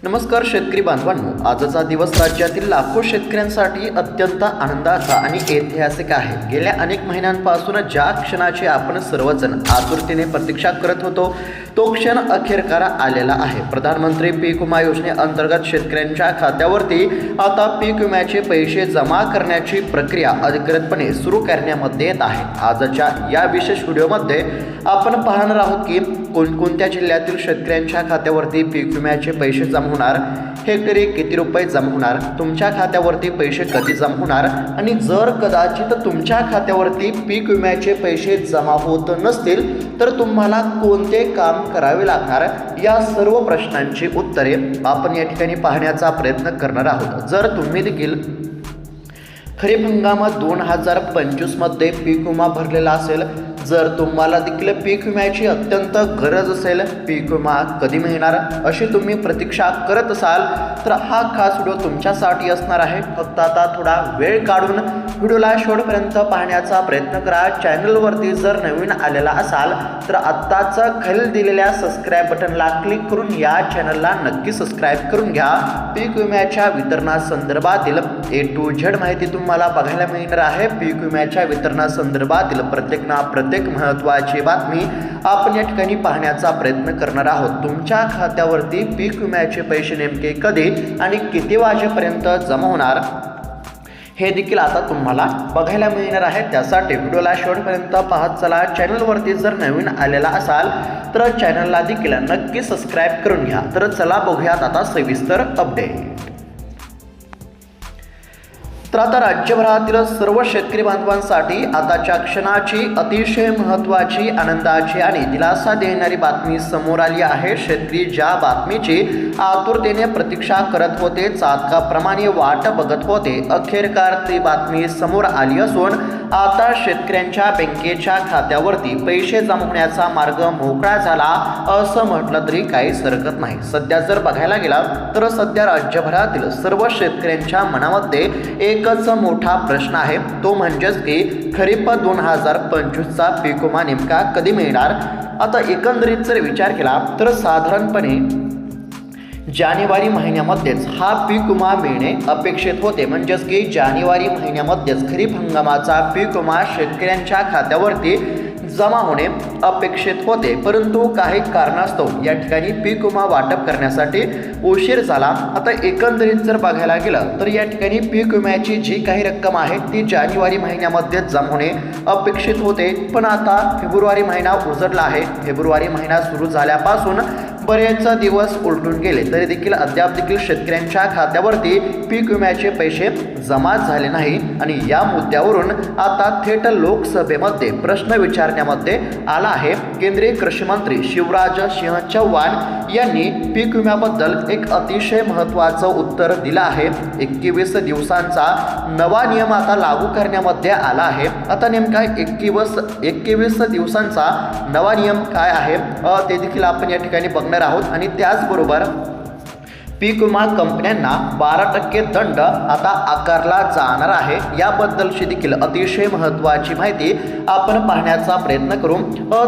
नमस्कार शेतकरी बांधवांनो, आजचा दिवस राज्यातील लाखो शेतकऱ्यांसाठी अत्यंत आनंदाचा आणि ऐतिहासिक आहे। गेल्या अनेक महिन्यांपासून ज्या क्षणाची आपण सर्वजण आतुरतेने प्रतीक्षा करत होतो तो क्षण अखेरकार आलेला आहे। प्रधानमंत्री पीक विमा योजनेअंतर्गत शेतकऱ्यांच्या खात्यावरती आता पीक विम्याचे पैसे जमा करण्याची प्रक्रिया अधिकृतपणे सुरू करण्यामध्ये येत आहे। आजच्या या विशेष व्हिडिओमध्ये आपण पाहणार आहोत की कोणकोणत्या जिल्ह्यातील शेतकऱ्यांच्या खात्यावरती पीक विम्याचे पैसे जमा होणार, हेक्टरी किती रुपये जमा होणार, तुमच्या खात्यावरती पैसे कधी जमा होणार आणि जर कदाचित तुमच्या खात्यावरती पीक विम्याचे पैसे जमा होत नसतील तर तुम्हाला कोणते काम करावे लागणार, या सर्व प्रश्नांची उत्तरे आपण या ठिकाणी पाहण्याचा प्रयत्न करणार आहोत। जर तुम्ही देखील खरीप हंगाम 2025 मध्ये पीक विमा भरलेला असेल, जर तुम्हाला देखील पीक विम्याची अत्यंत गरज असेल, पीक विमा कधी मिळणार अशी तुम्ही प्रतीक्षा करत असाल तर हा खास व्हिडिओ तुमच्यासाठी असणार आहे। फक्त आता थोडा वेळ काढून व्हिडिओला शेवटपर्यंत पाहण्याचा प्रयत्न करा। चॅनलवरती जर नवीन आलेला असाल तर आत्ताच खाली दिलेल्या सबस्क्राईब बटनला क्लिक करून या चॅनलला नक्की सबस्क्राईब करून घ्या। पीक विम्याच्या वितरणासंदर्भातील A to Z माहिती तुम्हाला बघायला मिळणार आहे। पीक विम्याच्या वितरणासंदर्भातील प्रत्येक महत्त्वाची बातमी आपण या ठिकाणी पाहण्याचा प्रयत्न करणार आहोत। तुमच्या खात्यावरती पीक विम्याचे पैसे नेमके कधी आणि किती वाजेपर्यंत जमा होणार हे देखील आता तुम्हाला बघायला मिळणार आहे। त्यासाठी व्हिडिओला शेवटपर्यंत पाहत चला। चॅनलवरती जर नवीन आलेला असाल तर चॅनलला देखील नक्की सबस्क्राईब करून घ्या। तर चला बघूयात आता सविस्तर अपडेट। तर आता राज्यभरातील सर्व शेतकरी बांधवांसाठी आताच्या क्षणाची अतिशय महत्त्वाची, आनंदाची आणि दिलासा देणारी बातमी समोर आली आहे। शेतकरी ज्या बातमीची आतुरतेने प्रतीक्षा करत होते, चातकाप्रमाणे वाट बघत होते, अखेरकार ती बातमी समोर आली असून आता शेतकऱ्यांच्या बँकेच्या खात्यावरती पैसे जमा होण्याचा मार्ग मोकळा झाला असं म्हटलं तरी काहीच हरकत नाही। सध्या जर बघायला गेला तर सध्या राज्यभरातील सर्व शेतकऱ्यांच्या मनामध्ये एकच मोठा प्रश्न आहे, तो म्हणजेच की खरीप 2025चा पीक विमा नेमका कधी मिळणार। आता एकंदरीत जर विचार केला तर साधारणपणे जानेवारी महिन्यामध्येच हा पीक विमा मिळणे अपेक्षित होते। म्हणजेच की जानेवारी महिन्यामध्येच खरीप हंगामाचा पीक विमा शेतकऱ्यांच्या खात्यावरती जमा होणे अपेक्षित होते, परंतु काही कारणास्तव या ठिकाणी पीक विमा वाटप करण्यासाठी उशीर झाला। आता एकंदरीत जर बघायला गेलं तर या ठिकाणी पीक विम्याची जी काही रक्कम आहे ती जानेवारी महिन्यामध्ये जमा होणे अपेक्षित होते, पण आता फेब्रुवारी महिना उजडला आहे। फेब्रुवारी महिना सुरू झाल्यापासून बरेच दिवस उलटून गेले तरी देखील अद्याप देखील शेतकऱ्यांच्या खात्यावरती पीक विम्याचे पैसे जमा झाले नाही आणि या मुद्द्यावरून आता थेट लोकसभेमध्ये प्रश्न विचारण्यामध्ये आला आहे। केंद्रीय कृषी मंत्री शिवराज सिंह चौहान यांनी पीक विम्याबद्दल एक अतिशय महत्त्वाचं उत्तर दिलं आहे। 21 दिवसांचा नवा नियम आता लागू करण्यामध्ये आला आहे। आता नेमका 21 दिवसांचा नवा नियम काय आहे ते देखील आपण या ठिकाणी बघणार आहोत आणि त्याचबरोबर पीक विमा कंपन्यांना 12% दंड आता आकारला जाणार आहे, याबद्दलची देखील अतिशय महत्त्वाची माहिती आपण पाहण्याचा प्रयत्न करू।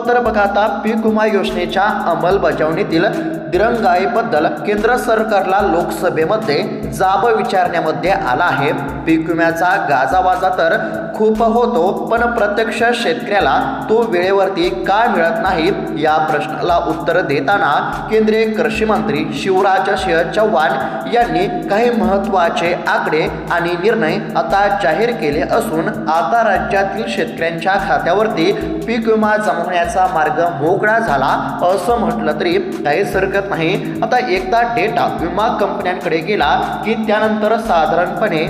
तर बघा, आता पीक विमा योजनेच्या अंमलबजावणीतील दिरंगाईबद्दल केंद्र सरकारला लोकसभेमध्ये जाब विचारण्यामध्ये आला आहे। पीक विम्याचा गाजावाजा तर खूप होतो, पण प्रत्यक्ष शेतकऱ्याला तो वेळेवरती का मिळत नाही, या प्रश्नाला उत्तर देताना केंद्रीय कृषी मंत्री शिवराज सिंह चौहान यांनी काही महत्त्वाचे आकडे आणि निर्णय आता जाहीर केले असून आता राज्यातील शेतकऱ्यांच्या खात्यावरती पीक विमा जमा होण्याचा मार्ग मोकळा झाला असं म्हटलं तरी काहीच हरकत नाही। आता एकदा डेटा विमा कंपन्यांकडे गेला की त्यानंतर साधारणपणे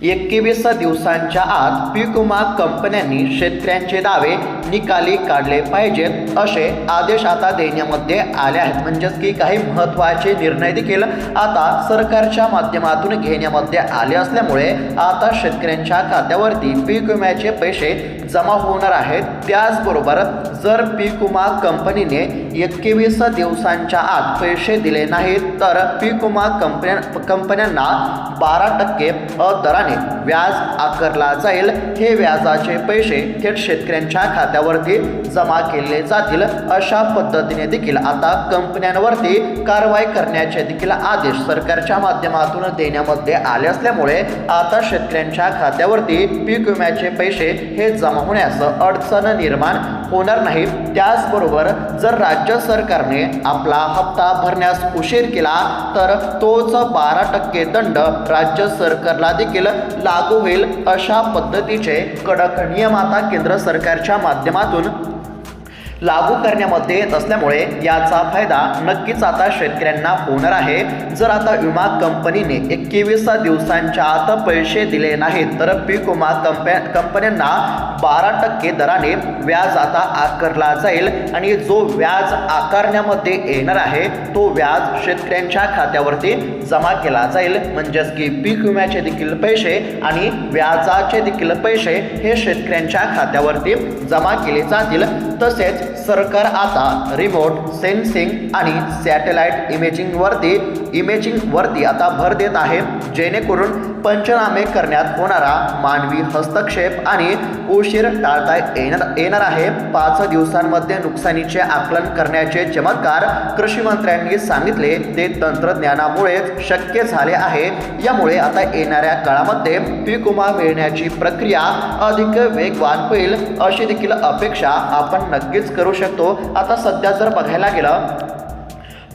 21 दिवसांच्या आत पीक विमा कंपन्यांनी शेतकऱ्यांचे दावे निकाली काढले पाहिजेत असे आदेश आता देण्यामध्ये आले आहेत। म्हणजेच की काही महत्त्वाचे निर्णय देखील आता सरकारच्या माध्यमातून घेण्यामध्ये आले असल्यामुळे आता शेतकऱ्यांच्या खात्यावरती पीक विम्याचे पैसे जमा होणार आहेत। त्याचबरोबर जर पीक विमा कंपनीने 21 दिवसांच्या आत पैसे दिले नाहीत तर पीक विमा कंपन्यांना 12% दराने दराने व्याज आकारला जाईल। हे व्याजाचे पैसे थेट शेतकऱ्यांच्या खात्यावरती जमा केले जातील। अशा पद्धतीने देखील आता कंपन्यांवरती कारवाई करण्याचे देखील आदेश सरकारच्या माध्यमातून देण्यामध्ये आले असल्यामुळे आता शेतकऱ्यांच्या खात्यावरती पीक विम्याचे पैसे हे जमा होण्यास अडचण निर्माण होणार नाही। त्याचबरोबर जर राज्य सरकारने आपला हप्ता भरण्यास उशीर केला तर तोच 12% दंड राज्य सरकारला देखील लागू होईल। अशा पद्धतीचे कडक नियम आता केंद्र सरकारच्या माध्यमातून लागू करण्यामध्ये येत असल्यामुळे याचा फायदा नक्कीच आता शेतकऱ्यांना होणार आहे। जर आता विमा कंपनीने 21 दिवसांच्या आत पैसे दिले नाहीत तर पीक विमा कंपन्यांना 12% दराने व्याज आता आकारला जाईल आणि जो व्याज आकारण्यामध्ये येणार आहे तो व्याज शेतकऱ्यांच्या खात्यावरती जमा केला जाईल। म्हणजेच की पीक विम्याचे देखील पैसे आणि व्याजाचे देखील पैसे हे शेतकऱ्यांच्या खात्यावरती जमा केले जातील। तसेच सरकार आता रिमोट सेन्सिंग आणि सॅटेलाइट इमेजिंगवरती आता भर देत आहे, जेणेकरून पंचनामे करण्यात होणारा मानवी हस्तक्षेप आणि उशीर टाळता येणार आहे। 5 दिवसांमध्ये नुकसानीचे आकलन करण्याचे चमत्कार कृषी मंत्र्यांनी सांगितले ते तंत्रज्ञानामुळेच शक्य झाले आहे। यामुळे आता येणाऱ्या काळामध्ये पीक विमा मिळण्याची प्रक्रिया अधिक वेगवान होईल अशी देखील अपेक्षा आपण नक्कीच करू शकतो। आता सध्या जर बघायला गेलं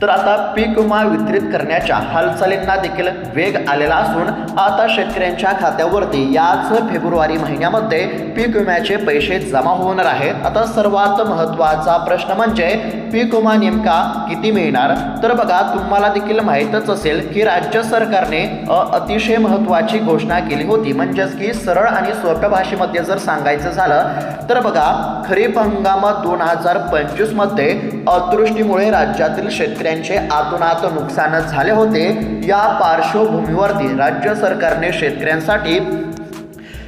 तर आता पीक विमा वितरित करण्याच्या हालचालींना देखील वेग आलेला असून आता शेतकऱ्यांच्या खात्यावरती याच फेब्रुवारी महिन्यामध्ये पीक विम्याचे पैसे जमा होणार आहेत। आता सर्वात महत्त्वाचा प्रश्न म्हणजे पीक विमा नेमका किती मिळणार? तर बघा, तुम्हाला देखील माहीतच असेल की राज्य सरकारने अतिशय महत्त्वाची घोषणा केली होती। म्हणजेच की सरळ आणि सोप्या भाषेमध्ये जर सांगायचं झालं तर बघा, खरीप हंगाम 2025 मध्ये अतिवृष्टीमुळे राज्यातील शेतकऱ्यांचे आतोनात नुकसान झाले होते। या पार्श्वभूमीवरती राज्य सरकारने शेतकऱ्यांसाठी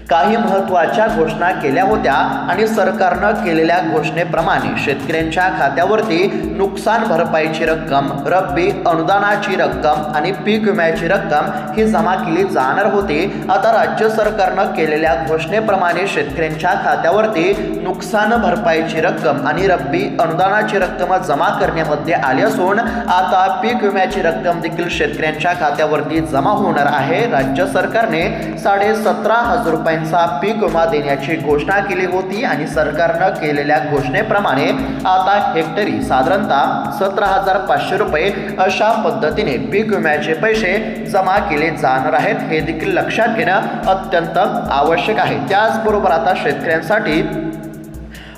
काही महत्त्वाच्या घोषणा केल्या होत्या आणि सरकारनं केलेल्या घोषणेप्रमाणे शेतकऱ्यांच्या खात्यावरती नुकसान भरपाईची रक्कम, रब्बी अनुदानाची रक्कम आणि पीक विम्याची रक्कम ही जमा केली जाणार होती। आता राज्य सरकारनं केलेल्या घोषणेप्रमाणे शेतकऱ्यांच्या खात्यावरती नुकसान भरपाईची रक्कम आणि रब्बी अनुदानाची रक्कम जमा करण्यामध्ये आली असून आता पीक विम्याची रक्कम देखील शेतकऱ्यांच्या खात्यावरती जमा होणार आहे। राज्य सरकारने 17,500 रुपयांचा पीक विमा देण्याची घोषणा केली होती आणि सरकारनं केलेल्या घोषणेप्रमाणे आता हेक्टरी साधारणतः 17,500 रुपये अशा पद्धतीने पीक विम्याचे पैसे जमा केले जाणार आहेत। हे देखील लक्षात घेणं अत्यंत आवश्यक आहे। त्याचबरोबर आता शेतकऱ्यांसाठी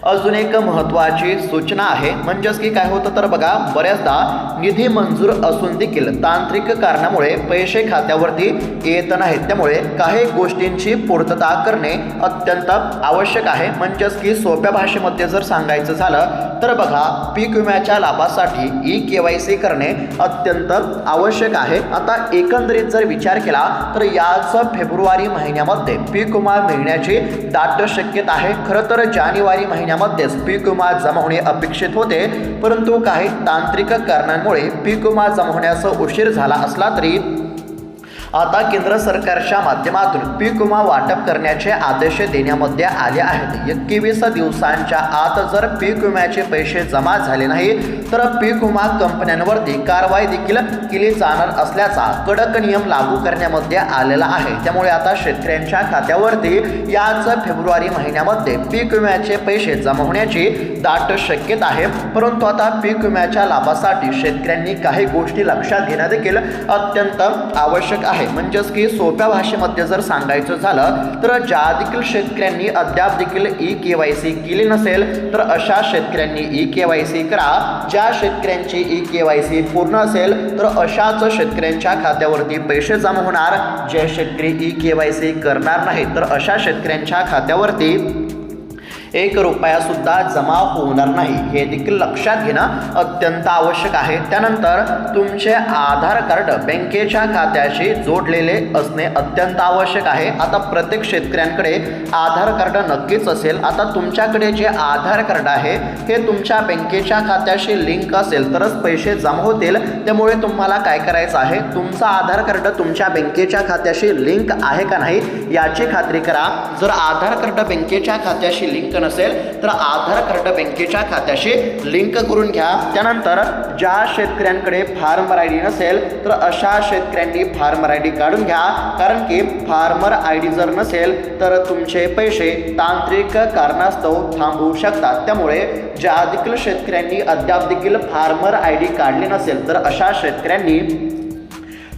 अजून एक महत्त्वाची सूचना आहे। म्हणजेच की काय होतं तर बघा, बऱ्याचदा निधी मंजूर असून देखील तांत्रिक कारणामुळे पैसे खात्यावरती येत नाहीत। त्यामुळे काही गोष्टींची पूर्तता करणे अत्यंत आवश्यक आहे। म्हणजेच की सोप्या भाषेमध्ये जर सांगायचं झालं तर बघा, पीक विम्याच्या लाभासाठी EKYC करणे अत्यंत आवश्यक आहे। आता एकंदरीत जर विचार केला तर याच फेब्रुवारी महिन्यामध्ये पीक विमा मिळण्याची दाट शक्यता आहे। खरं तर जानेवारी महिन्यामध्येच पीक विमा जमा होणे अपेक्षित होते, परंतु काही तांत्रिक कारणांमुळे पीक विमा जमा होण्यास उशीर झाला असला तरी आता केंद्र सरकारच्या माध्यमातून पीक विमा वाटप करण्याचे आदेश देण्यामध्ये आले आहेत। 21 दिवसांच्या आत जर पीक विम्याचे पैसे जमा झाले नाही तर पीक विमा कंपन्यांवरती कारवाई देखील केली जाणार असल्याचा कडक नियम लागू करण्यामध्ये आलेला आहे। त्यामुळे आता शेतकऱ्यांच्या खात्यावरती याच फेब्रुवारी महिन्यामध्ये पीक विम्याचे पैसे जमा होण्याची दाट शक्यता आहे। परंतु आता पीक विम्याच्या लाभासाठी शेतकऱ्यांनी काही गोष्टी लक्षात घेणं देखील अत्यंत आवश्यक आहे। म्हणजेच की सोप्या भाषेमध्ये जर सांगायचं झालं तर ज्या देखील शेतकऱ्यांनी अद्याप देखील EKYC केली नसेल तर अशा शेतकऱ्यांनी EKYC करा। ज्या शेतकऱ्यांची EKYC पूर्ण असेल तर अशाच शेतकऱ्यांच्या खात्यावरती पैसे जमा होणार। जे शेतकरी EKYC करणार नाहीत तर अशा शेतकऱ्यांच्या खात्यावरती 1 रुपया सुद्धा जमा होणार नाही, हे देखील लक्षात घेणं अत्यंत आवश्यक आहे। त्यानंतर तुमचे आधार कार्ड बँकेच्या खात्याशी जोडलेले असणे अत्यंत आवश्यक आहे। आता प्रत्येक शेतकऱ्यांकडे आधार कार्ड नक्कीच असेल। आता तुमच्याकडे जे आधार कार्ड आहे हे तुमच्या बँकेच्या खात्याशी लिंक असेल तरच पैसे जमा होतील। त्यामुळे तुम्हाला काय करायचं आहे, तुमचं आधार कार्ड तुमच्या बँकेच्या खात्याशी लिंक आहे का नाही याची खात्री करा। जर आधार कार्ड बँकेच्या खात्याशी लिंक नसेल तर आधार कार्ड बँकेच्या खात्याशी लिंक करून घ्या। त्यानंतर ज्या शेतकऱ्यांकडे फार्मर आय डी नसेल तर अशा शेतकऱ्यांनी फार्मर आय डी काढून घ्या, कारण की फार्मर आय डी जर नसेल तर तुमचे पैसे तांत्रिक कारणास्तव थांबवू शकतात। त्यामुळे ज्या देखील शेतकऱ्यांनी अद्याप देखील फार्मर आय डी काढले नसेल तर अशा शेतकऱ्यांनी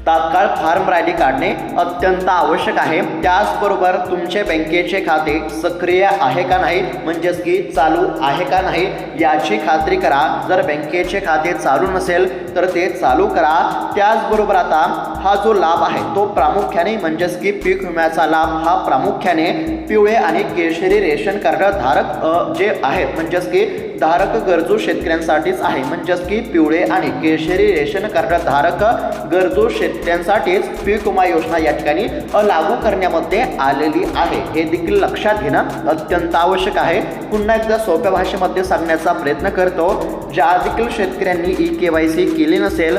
तात्काळ फार्मर आय डी काढणे अत्यंत आवश्यक आहे। त्याचबरोबर तुमचे बँकेचे खाते सक्रिय आहे का नाही, म्हणजेच की चालू आहे का नाही याची खात्री करा। जर बँकेचे खाते चालू नसेल तर ते चालू करा। त्याचबरोबर आता हा जो लाभ आहे तो प्रामुख्याने म्हणजेच की पीक विम्याचा लाभ हा प्रामुख्याने पिवळे आणि केशरी रेशन कार्ड धारक जे आहेत म्हणजेच की धारक गरजू शेतकऱ्यांसाठीच आहे। म्हणजेच की पिवळे आणि केशरी रेशन कार्ड धारक गरजू शेतकऱ्यांसाठीच पीक विमा योजना या ठिकाणी लागू करण्यामध्ये आलेली आहे, हे देखील लक्षात घेणं अत्यंत आवश्यक आहे। पुन्हा एकदा सोप्या भाषेमध्ये सांगण्याचा प्रयत्न करतो। ज्या देखील शेतकऱ्यांनी KYC केली नसेल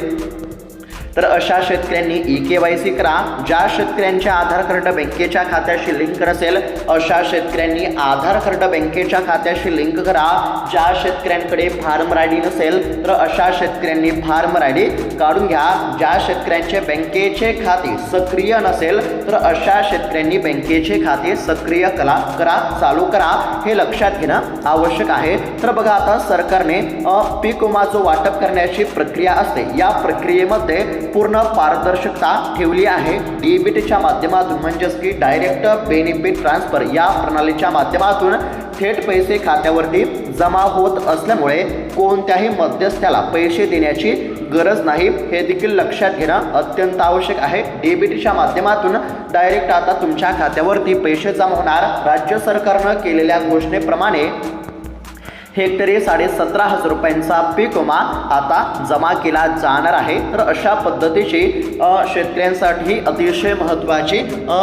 तर अशा शेतकऱ्यांनी KYC करा। ज्या शेतकऱ्यांचे आधार कार्ड बँकेच्या खात्याशी लिंक नसेल अशा शेतकऱ्यांनी आधार कार्ड बँकेच्या खात्याशी लिंक करा। ज्या शेतकऱ्यांकडे फार्मर आय डी नसेल तर अशा शेतकऱ्यांनी फार्मर आय डी काढून घ्या। ज्या शेतकऱ्यांचे बँकेचे खाते सक्रिय नसेल तर अशा शेतकऱ्यांनी बँकेचे खाते सक्रिय करा चालू करा, हे लक्षात घेणं आवश्यक आहे। तर बघा आता सरकारने पीक विमा जो वाटप करण्याची प्रक्रिया असते या प्रक्रियेमध्ये पूर्ण पारदर्शकता ठेवली आहे। डीबीटीच्या माध्यमातून म्हणजेच की डायरेक्ट बेनिफिट ट्रान्सफर या प्रणालीच्या माध्यमातून थेट पैसे खात्यावरती जमा होत असल्यामुळे कोणत्याही मध्यस्थाला पैसे देण्याची गरज नाही, हे देखील लक्षात घेणं अत्यंत आवश्यक आहे। डीबीटीच्या माध्यमातून डायरेक्ट आता तुमच्या खात्यावरती पैसे जमा होणार। राज्य सरकारनं केलेल्या घोषणेप्रमाणे हेक्टरी 17,500 रुपयांचा पीक विमा आता जमा केला जाणार आहे। तर अशा पद्धतीची शेतकऱ्यांसाठी अतिशय महत्त्वाची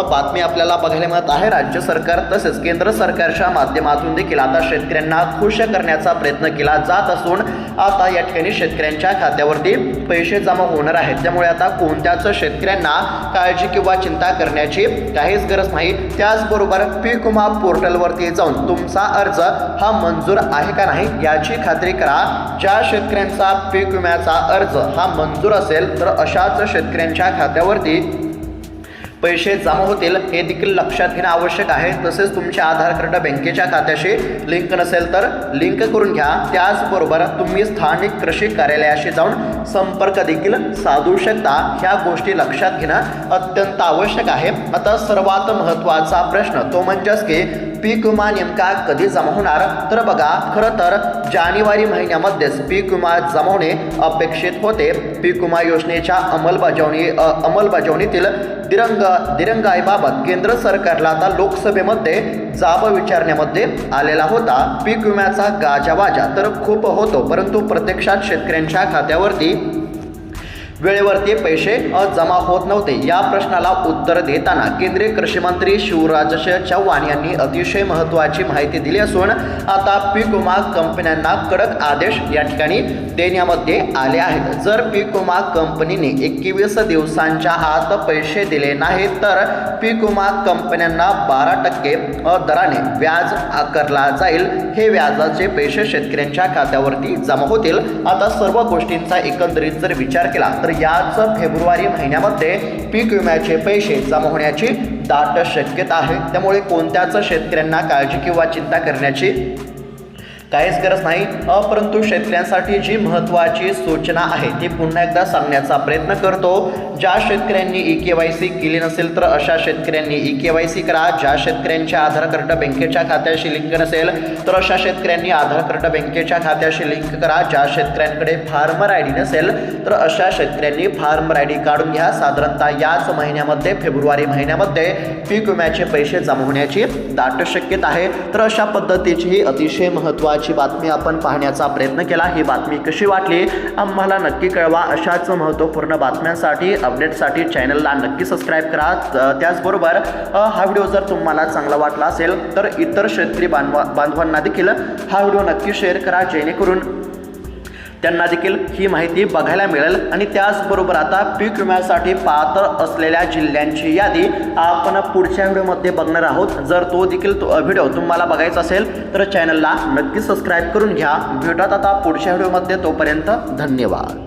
बातमी आपल्याला बघायला मिळत आहे। राज्य सरकार तसेच केंद्र सरकारच्या माध्यमातून देखील आता शेतकऱ्यांना खुश करण्याचा प्रयत्न केला जात असून आता या ठिकाणी शेतकऱ्यांच्या खात्यावरती पैसे जमा होणार आहेत। त्यामुळे आता कोणत्याच शेतकऱ्यांना काळजी किंवा चिंता करण्याची काहीच गरज नाही। त्याचबरोबर पीक विमा पोर्टलवरती जाऊन तुमचा अर्ज हा मंजूर आहे का नाही याची खात्री करा। ज्या शेतकऱ्यांचा पीक विम्याचा अर्ज हा मंजूर असेल तर अशाच शेतकऱ्यांच्या खात्यावरती पैसे जमा होतील, हे देखील लक्षात घेणं आवश्यक आहे। तसेच तुमचे आधार कार्ड बँकेच्या खात्याशी लिंक नसेल तर लिंक करून घ्या। त्याचबरोबर तुम्ही स्थानिक कृषी कार्यालयाशी जाऊन संपर्क देखील साधू शकता, ह्या गोष्टी लक्षात घेणं अत्यंत आवश्यक आहे। आता सर्वात महत्त्वाचा प्रश्न तो म्हणजेच की पीक विमा नेमका कधी जमा होणार, तर बघा खरं तर जानेवारी महिन्यामध्येच पीक विमा जमा होणे अपेक्षित होते। पीक विमा योजनेच्या अंमलबजावणीतील दिरंगाईबाबत केंद्र सरकारला आता लोकसभेमध्ये जाब विचारण्यामध्ये आलेला होता। पीक विम्याचा गाजावाजा तर खूप होतो, परंतु प्रत्यक्षात शेतकऱ्यांच्या खात्यावरती वेळेवरती पैसे जमा होत नव्हते। या प्रश्नाला उत्तर देताना केंद्रीय कृषी मंत्री शिवराज चौहान यांनी अतिशय महत्त्वाची माहिती दिली असून आता पीक विमा कंपन्यांना कडक आदेश या ठिकाणी देण्यामध्ये आले आहेत। जर पीक विमा कंपनीने 21 दिवसांच्या आत पैसे दिले नाही तर पीक विमा कंपन्यांना 12% दराने व्याज आकारला जाईल। हे व्याजाचे पैसे शेतकऱ्यांच्या खात्यावरती जमा होतील। आता सर्व गोष्टींचा एकंदरीत जर विचार केला तर याच फेब्रुवारी महिन्यामध्ये पीक विम्याचे पैसे जमा होण्याची दाट शक्यता आहे। त्यामुळे कोणत्याच शेतकऱ्यांना काळजी किंवा चिंता करण्याची काहीच गरज नाही, परंतु शेतकऱ्यांसाठी जी महत्त्वाची सूचना आहे ती पुन्हा एकदा सांगण्याचा प्रयत्न करतो. ज्या शेतकऱ्यांनी EKYC केली नसेल तर अशा शेतकऱ्यांनी EKYC करा. ज्या शेतकऱ्यांचे आधार कार्ड बँकेच्या खात्याशी लिंक नसेल तर अशा शेतकऱ्यांनी आधार कार्ड बँकेच्या खात्याशी लिंक करा. ज्या शेतकऱ्यांकडे फार्मर ID नसेल तर अशा शेतकऱ्यांनी फार्मर ID काढून घ्या. साधारणतः याच महिन्यामध्ये फेब्रुवारी महिन्यामध्ये पीक विम्याचे पैसे जमा होण्याची दाट शक्यता आहे. तर अशा पद्धतीची ही अतिशय महत्त्वाची बातमी आपण पाहण्याचा प्रयत्न केला. ही बातमी कशी वाटली आम्हाला नक्की कळवा. अशाच महत्त्वपूर्ण बातम्यांसाठी अपडेटसाठी चॅनलला नक्की सबस्क्राईब करा. त्याचबरोबर हा व्हिडिओ जर तुम्हाला चांगला वाटला असेल तर इतर शेतकरी बांधवांना देखील हा व्हिडिओ नक्की शेअर करा, जेणेकरून त्यांना देखील ही माहिती बघायला मिळेल. आणि त्याचबरोबर आता पीक विम्यासाठी पात्र असलेल्या जिल्ह्यांची यादी आपण पुढच्या व्हिडिओमध्ये बघणार आहोत. जर तो देखील व्हिडिओ तुम्हाला बघायचा असेल तर चॅनलला नक्की सबस्क्राईब करून घ्या. भेटूयात आता पुढच्या व्हिडिओमध्ये. तोपर्यंत धन्यवाद.